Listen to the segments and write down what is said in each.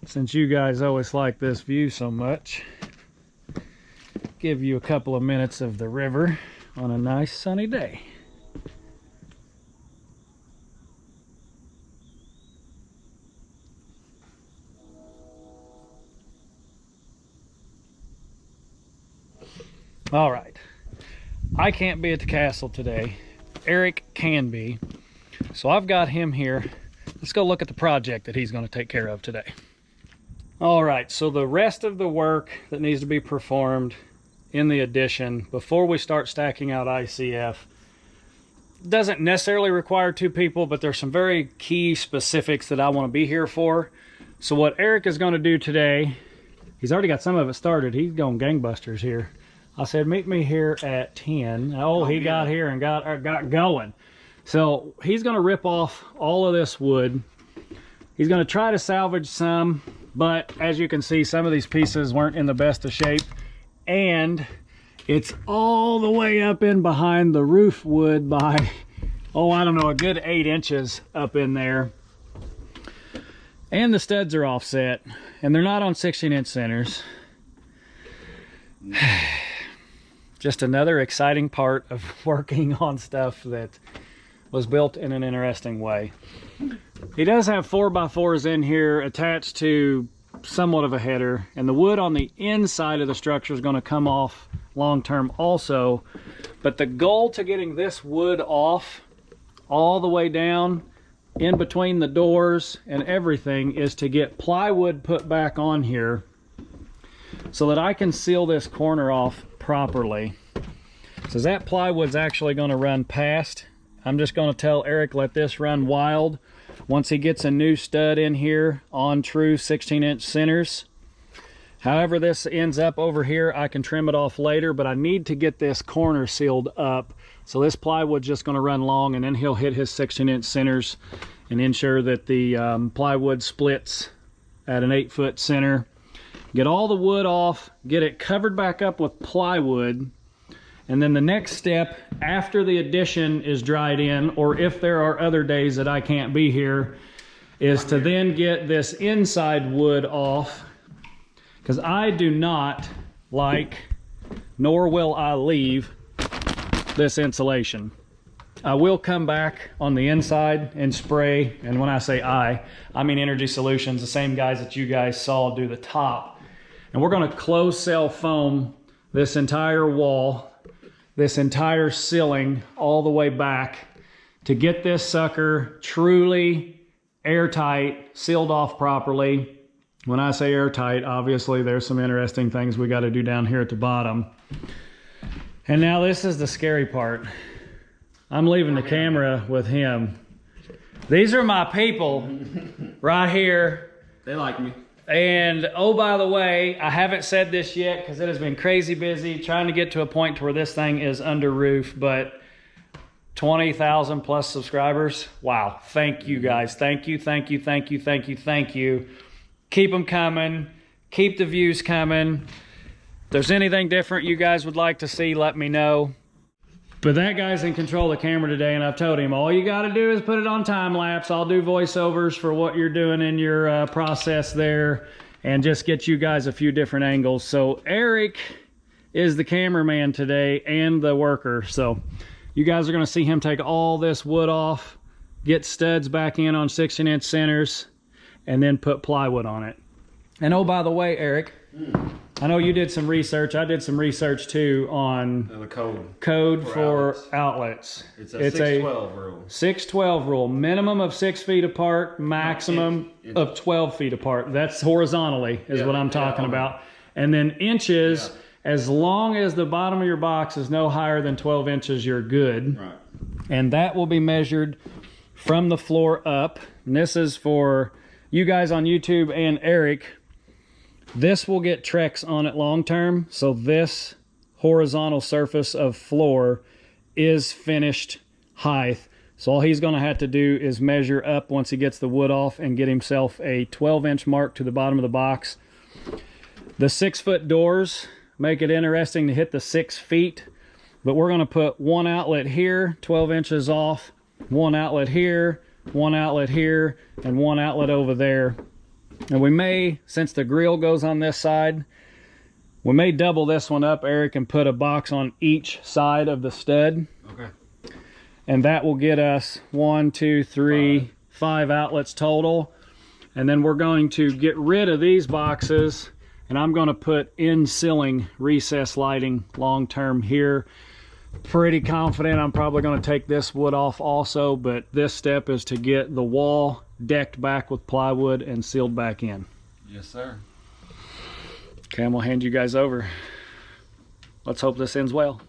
Since you guys always like this view so much, give you a couple of minutes of the river on a nice sunny day. All right, I can't be at the castle today. Eric can be, so I've got him here. Let's go look at the project that he's going to take care of today. All right, so the rest of the work that needs to be performed in the addition before we start stacking out ICF doesn't necessarily require two people, but there's some very key specifics that I want to be here for. So what Eric is going to do today, he's already got some of it started. He's going gangbusters here. I said, meet me here at 10. Oh, he got here and got going. So he's going to rip off all of this wood. He's going to try to salvage some, but as you can see, some of these pieces weren't in the best of shape. And it's all the way up in behind the roof wood by, oh, I don't know, a good 8 inches up in there. And the studs are offset, and they're not on 16-inch centers. Just another exciting part of working on stuff that was built in an interesting way. He does have 4x4s in here attached to somewhat of a header, and the wood on the inside of the structure is going to come off long term also. But the goal to getting this wood off all the way down in between the doors and everything is to get plywood put back on here so that I can seal this corner off properly. So that plywood's actually going to run past. I'm just going to tell Eric, let this run wild. Once he gets a new stud in here on true 16-inch centers. However this ends up over here, I can trim it off later, but I need to get this corner sealed up. So this plywood's just going to run long, and then he'll hit his 16-inch centers and ensure that the plywood splits at an 8-foot center. Get all the wood off, get it covered back up with plywood, and then the next step after the addition is dried in, or if there are other days that I can't be here, is to then get this inside wood off, because I do not like, nor will I leave, this insulation. I will come back on the inside and spray, and when I say I mean Energy Solutions, the same guys that you guys saw do the top. And we're going to close cell foam this entire wall, this entire ceiling all the way back to get this sucker truly airtight, sealed off properly. When I say airtight, obviously there's some interesting things we got to do down here at the bottom. And now this is the scary part. I'm leaving the camera with him. These are my people right here. They like me. And oh, by the way, I haven't said this yet because it has been crazy busy trying to get to a point to where this thing is under roof, but 20,000 plus subscribers. Wow. Thank you guys. Thank you, thank you, thank you, thank you, thank you. Keep them coming. Keep the views coming. If there's anything different you guys would like to see, let me know. But that guy's in control of the camera today, and I've told him, all you got to do is put it on time lapse. I'll do voiceovers for what you're doing in your process there and just get you guys a few different angles. So Eric is the cameraman today and the worker. So you guys are going to see him take all this wood off, get studs back in on 16-inch centers, and then put plywood on it. And oh, by the way, Eric, I know you did some research. I did some research too on the code for outlets. It's a 612 rule. 612 rule. Minimum of 6 feet apart, maximum of 12 feet apart. That's horizontally is what I'm talking about. And then inches, as long as the bottom of your box is no higher than 12 inches, you're good. Right. And that will be measured from the floor up. And this is for you guys on YouTube and Eric. This will get Trex on it long term, so this horizontal surface of floor is finished height. So all he's going to have to do is measure up once he gets the wood off and get himself a 12-inch mark to the bottom of the box. The 6-foot doors make it interesting to hit the 6 feet, but we're going to put one outlet here, 12 inches off, one outlet here, one outlet here, and one outlet over there. And we may, since the grill goes on this side, we may double this one up, Eric, and put a box on each side of the stud. Okay. And that will get us 1, 2, 3, 5 outlets total. And then we're going to get rid of these boxes, and I'm going to put in-ceiling recess lighting long-term here. Pretty confident I'm probably going to take this wood off also, but this step is to get the wall decked back with plywood and sealed back in. Yes, sir. Okay, I'm gonna hand you guys over. Let's hope this ends well.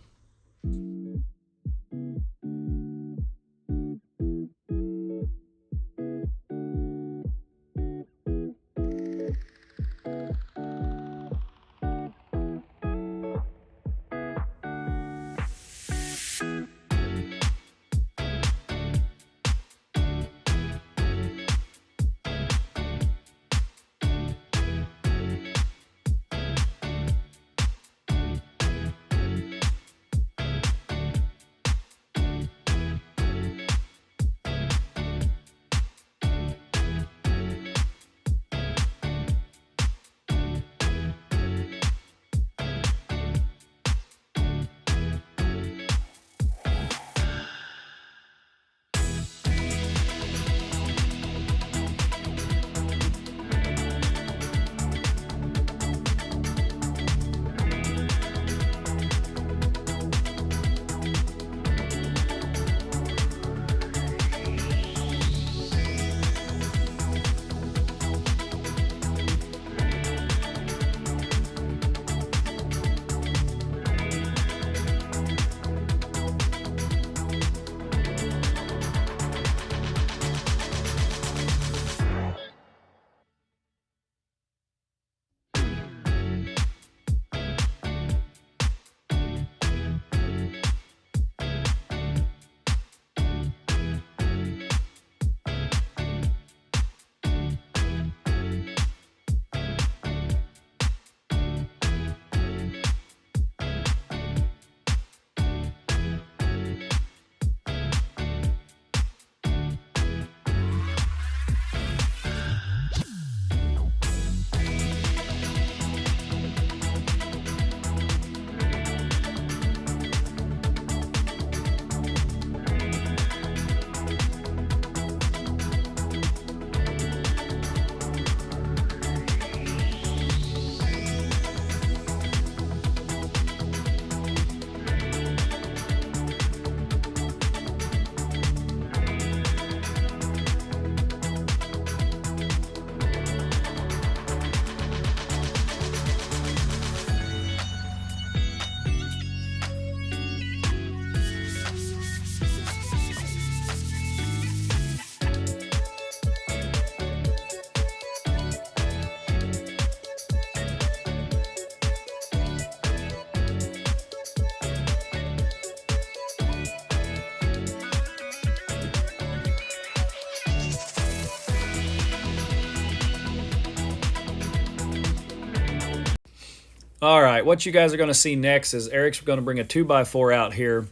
All right, what you guys are going to see next is Eric's going to bring a 2x4 out here.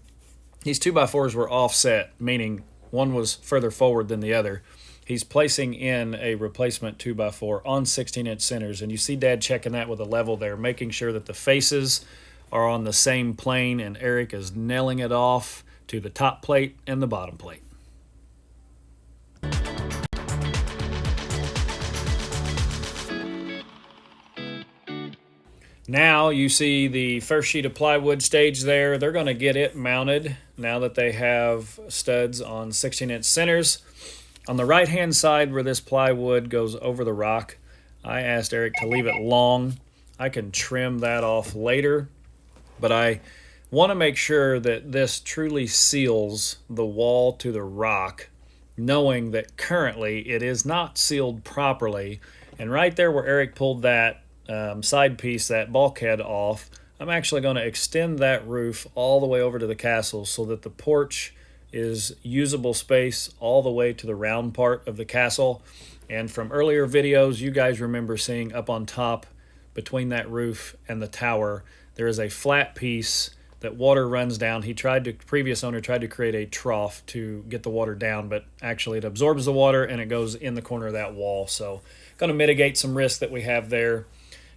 These 2x4s were offset, meaning one was further forward than the other. He's placing in a replacement 2x4 on 16-inch centers, and you see Dad checking that with a level there, making sure that the faces are on the same plane, and Eric is nailing it off to the top plate and the bottom plate. Now you see the first sheet of plywood stage there. They're going to get it mounted now that they have studs on 16-inch centers. On the right-hand side where this plywood goes over the rock, I asked Eric to leave it long. I can trim that off later, but I want to make sure that this truly seals the wall to the rock, knowing that currently it is not sealed properly. And right there where Eric pulled that side piece, that bulkhead off, I'm actually going to extend that roof all the way over to the castle so that the porch is usable space all the way to the round part of the castle. And from earlier videos, you guys remember seeing up on top between that roof and the tower, there is a flat piece that water runs down. Previous owner tried to create a trough to get the water down, but actually it absorbs the water and it goes in the corner of that wall. So going to mitigate some risk that we have there.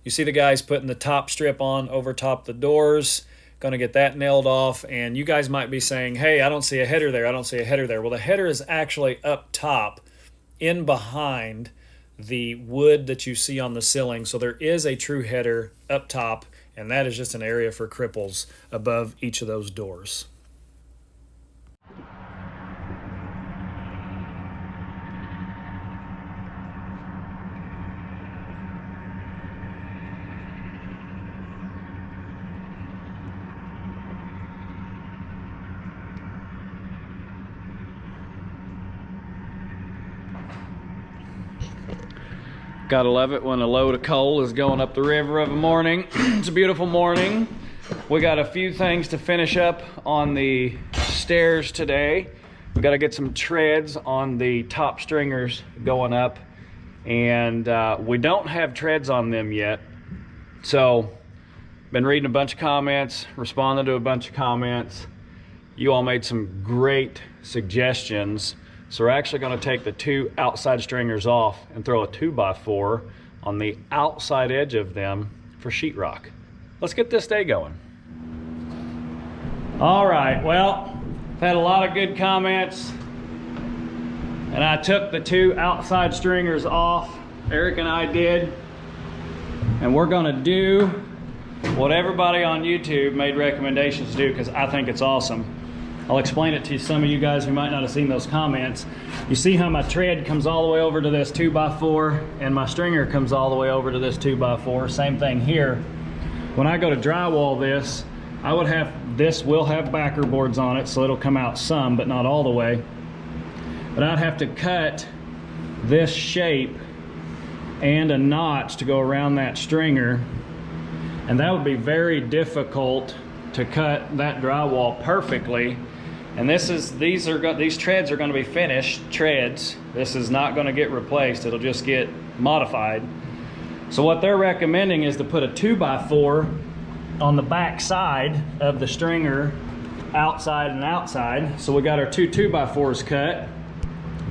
You see the guys putting the top strip on over top the doors. Going to get that nailed off, and you guys might be saying, hey, I don't see a header there, I don't see a header there. Well, the header is actually up top in behind the wood that you see on the ceiling, so there is a true header up top, and that is just an area for cripples above each of those doors. Gotta love it when a load of coal is going up the river of a morning. It's a beautiful morning. We got a few things to finish up on the stairs today. We gotta get some treads on the top stringers going up, and we don't have treads on them yet. So, been reading a bunch of comments, responding to a bunch of comments. You all made some great suggestions. So we're actually going to take the 2 outside stringers off and throw a 2x4 on the outside edge of them for sheetrock. Let's get this day going. All right, well, I've had a lot of good comments, and I took the 2 outside stringers off. Eric and I did, and we're going to do what everybody on YouTube made recommendations to do, because I think it's awesome. I'll explain it to some of you guys who might not have seen those comments. You see how my tread comes all the way over to this 2x4 and my stringer comes all the way over to this 2x4. Same thing here. When I go to drywall this, this will have backer boards on it, so it'll come out some, but not all the way. But I'd have to cut this shape and a notch to go around that stringer, and that would be very difficult to cut that drywall perfectly. And these treads are going to be finished treads. This is not going to get replaced, it'll just get modified. So what they're recommending is to put a 2x4 on the back side of the stringer, outside and outside. So we got our 2 2x4s cut.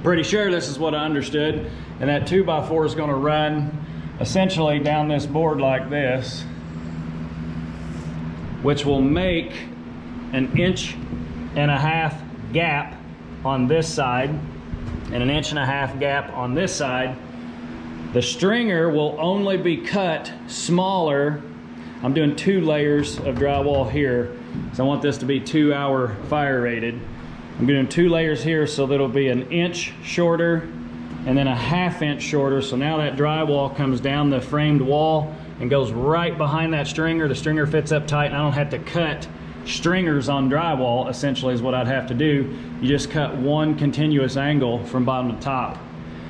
Pretty sure this is what I understood. And that 2x4 is going to run essentially down this board like this, which will make an 1.5 inch gap on this side and an 1.5 inch gap on this side. The stringer will only be cut smaller. I'm doing 2 layers of drywall here, so I want this to be 2-hour fire rated. I'm doing 2 layers here, so that'll be 1 inch shorter and then a 1/2 inch shorter. So now that drywall comes down the framed wall and goes right behind that stringer. The stringer fits up tight, and I don't have to cut stringers on drywall, essentially is what I'd have to do. You just cut one continuous angle from bottom to top.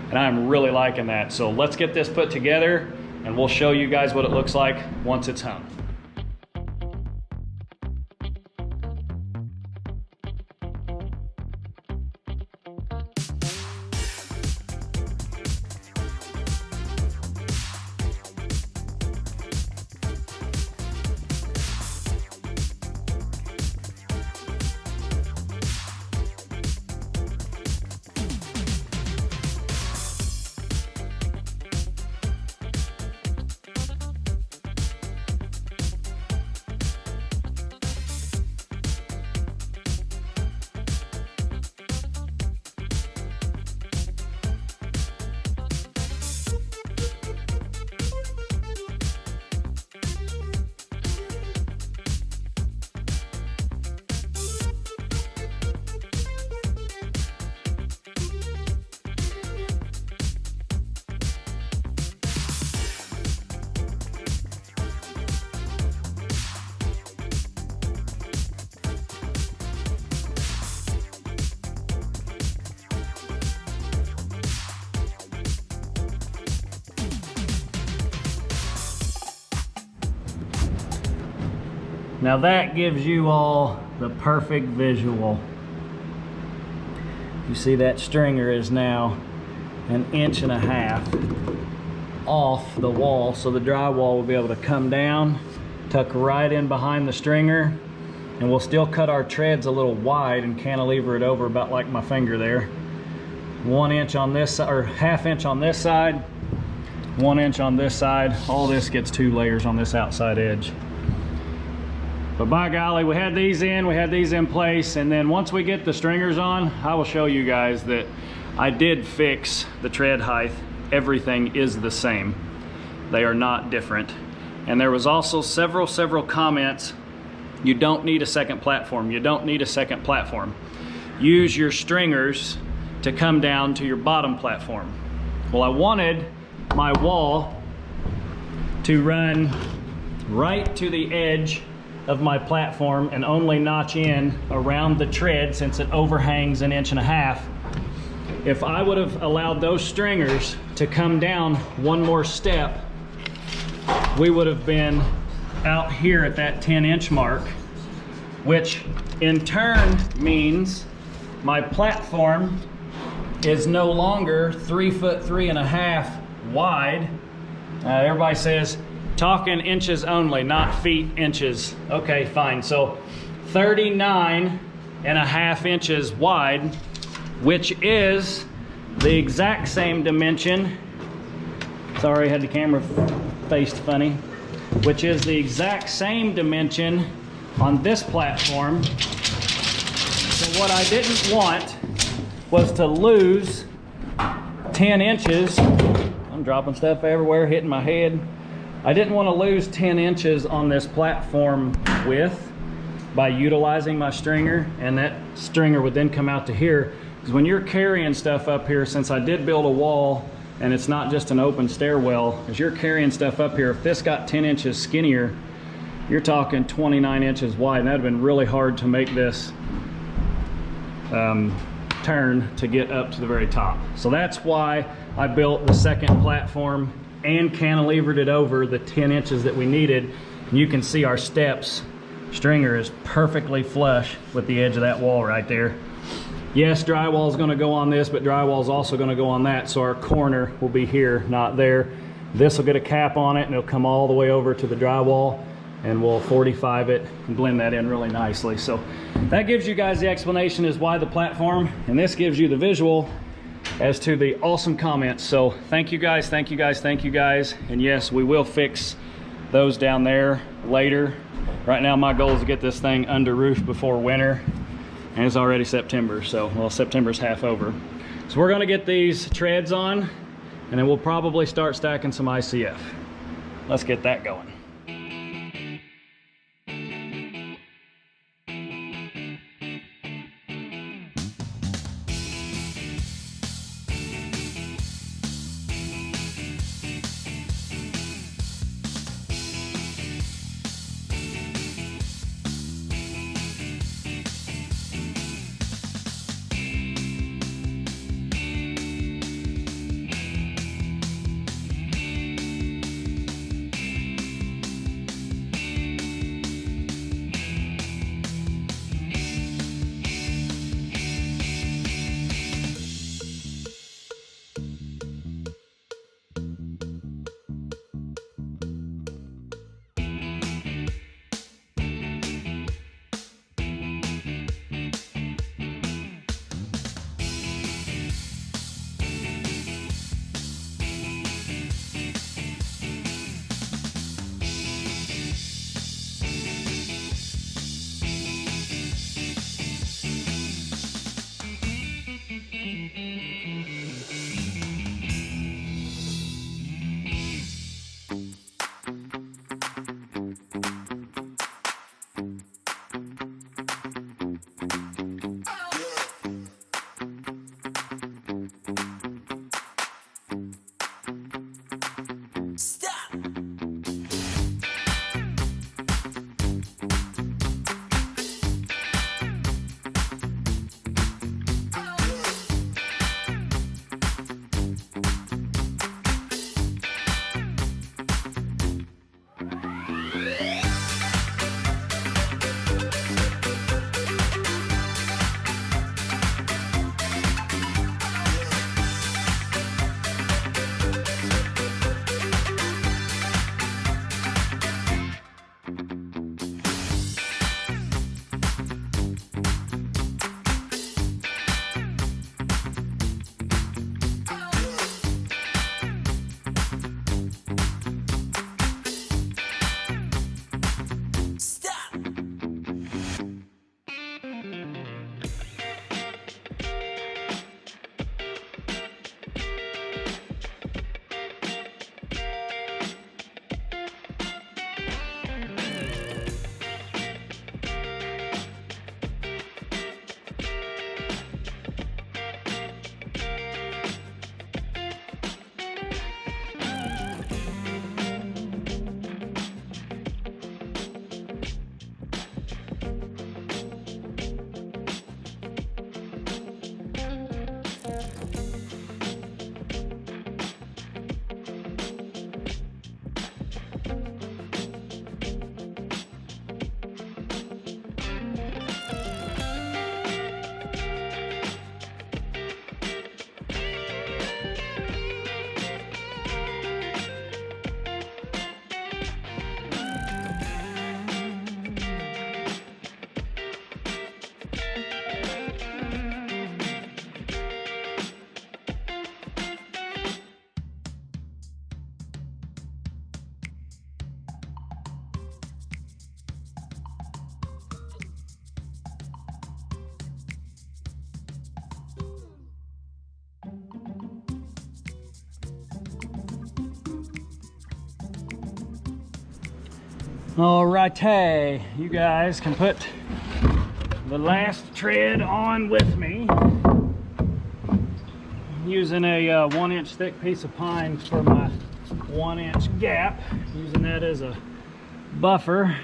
And I'm really liking that. So let's get this put together, and we'll show you guys what it looks like once it's hung. Now that gives you all the perfect visual. You see that stringer is now 1.5 inches off the wall, so the drywall will be able to come down, tuck right in behind the stringer, and we'll still cut our treads a little wide and cantilever it over about like my finger there. 1 inch on this side, or 1/2 inch on this side, 1 inch on this side. All this gets 2 layers on this outside edge. But by golly, we had these in place, and then once we get the stringers on, I will show you guys that I did fix the tread height. Everything is the same. They are not different. And there was also several comments, you don't need a second platform, you don't need a second platform. Use your stringers to come down to your bottom platform. Well, I wanted my wall to run right to the edge of my platform and only notch in around the tread since it overhangs 1.5 inches. If I would have allowed those stringers to come down 1 more step, we would have been out here at that 10-inch mark, which in turn means my platform is no longer 3'3.5" wide. Everybody says, talking inches only, not feet, inches. Okay, fine. So 39.5 inches wide, which is the exact same dimension. Sorry, I had the camera faced funny. Which is the exact same dimension on this platform. So what I didn't want was to lose 10 inches. I'm dropping stuff everywhere, hitting my head. I didn't want to lose 10 inches on this platform width by utilizing my stringer, and that stringer would then come out to here. Because when you're carrying stuff up here, since I did build a wall and it's not just an open stairwell, as you're carrying stuff up here, if this got 10 inches skinnier, you're talking 29 inches wide, and that'd have been really hard to make this turn to get up to the very top. So that's why I built the second platform and cantilevered it over the 10 inches that we needed. And you can see our steps stringer is perfectly flush with the edge of that wall right there. Yes, drywall is going to go on this, but drywall is also going to go on that, so our corner will be here, not there. This will get a cap on it and it'll come all the way over to the drywall, and we'll 45 it and blend that in really nicely. So that gives you guys the explanation as why the platform, and this gives you the visual as to the awesome comments. So thank you guys, thank you guys, thank you guys. And yes, we will fix those down there later. Right now my goal is to get this thing under roof before winter, and it's already September, so well, September's half over. So we're gonna get these treads on, and then we'll probably start stacking some ICF. Let's get that going. Alrighty, you guys can put the last tread on with me. I'm using a 1-inch thick piece of pine for my 1-inch gap, using that as a buffer.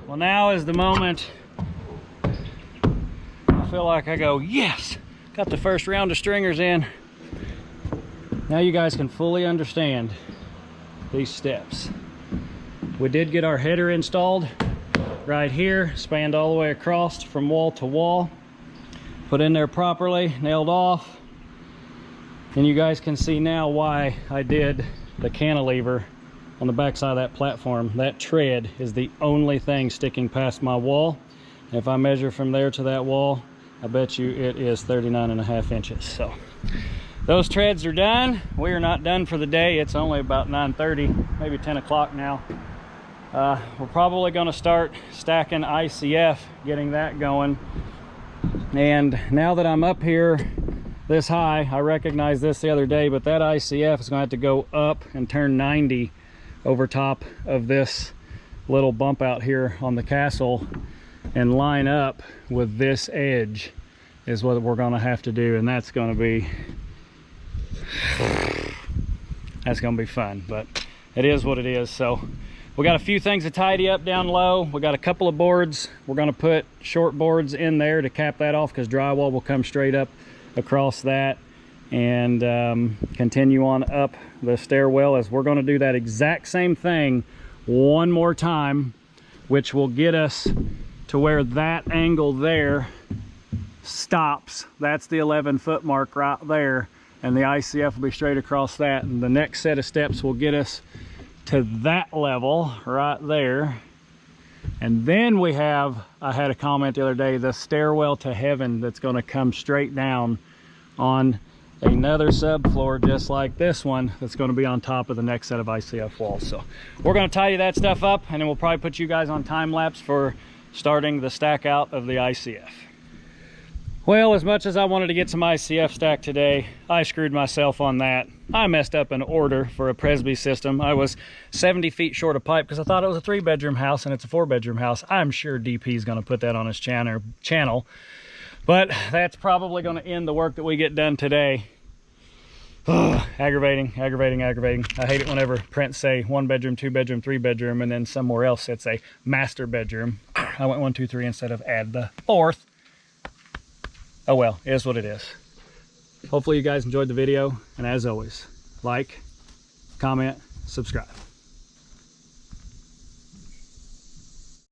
Well, now is the moment I feel like I go, yes, got the first round of stringers in. Now you guys can fully understand these steps. We did get our header installed right here, spanned all the way across from wall to wall, put in there properly, nailed off. And you guys can see now why I did the cantilever on the back side of that platform. That tread is the only thing sticking past my wall. And if I measure from there to that wall, I bet you it is 39.5 inches. So those treads are done. We are not done for the day. It's only about 9:30, maybe 10 o'clock now. We're probably going to start stacking ICF, getting that going. And now that I'm up here this high, I recognized this the other day, but that ICF is going to have to go up and turn 90 over top of this little bump out here on the castle and line up with this edge is what we're going to have to do. And that's going to be fun, but it is what it is. So we got a few things to tidy up down low. We got a couple of boards. We're going to put short boards in there to cap that off, because drywall will come straight up across that, and continue on up the stairwell, as we're going to do that exact same thing one more time, which will get us to where that angle there stops. That's the 11-foot mark right there, and the ICF will be straight across that, and the next set of steps will get us to that level right there. And then we have, I had a comment the other day, the stairwell to heaven that's going to come straight down on another subfloor just like this one, that's going to be on top of the next set of ICF walls. So we're going to tidy that stuff up, and then we'll probably put you guys on time lapse for starting the stack out of the ICF. Well, as much as I wanted to get some ICF stacked today, I screwed myself on that. I messed up an order for a Presby system. I was 70 feet short of pipe because I thought it was a 3-bedroom house and it's a 4-bedroom house. I'm sure DP is going to put that on his channel. But that's probably going to end the work that we get done today. Aggravating. I hate it whenever prints say 1-bedroom, 2-bedroom, 3-bedroom, and then somewhere else it's a master bedroom. I went 1, 2, 3 instead of add the 4th. Oh well, it is what it is. Hopefully you guys enjoyed the video, and as always, like, comment, subscribe.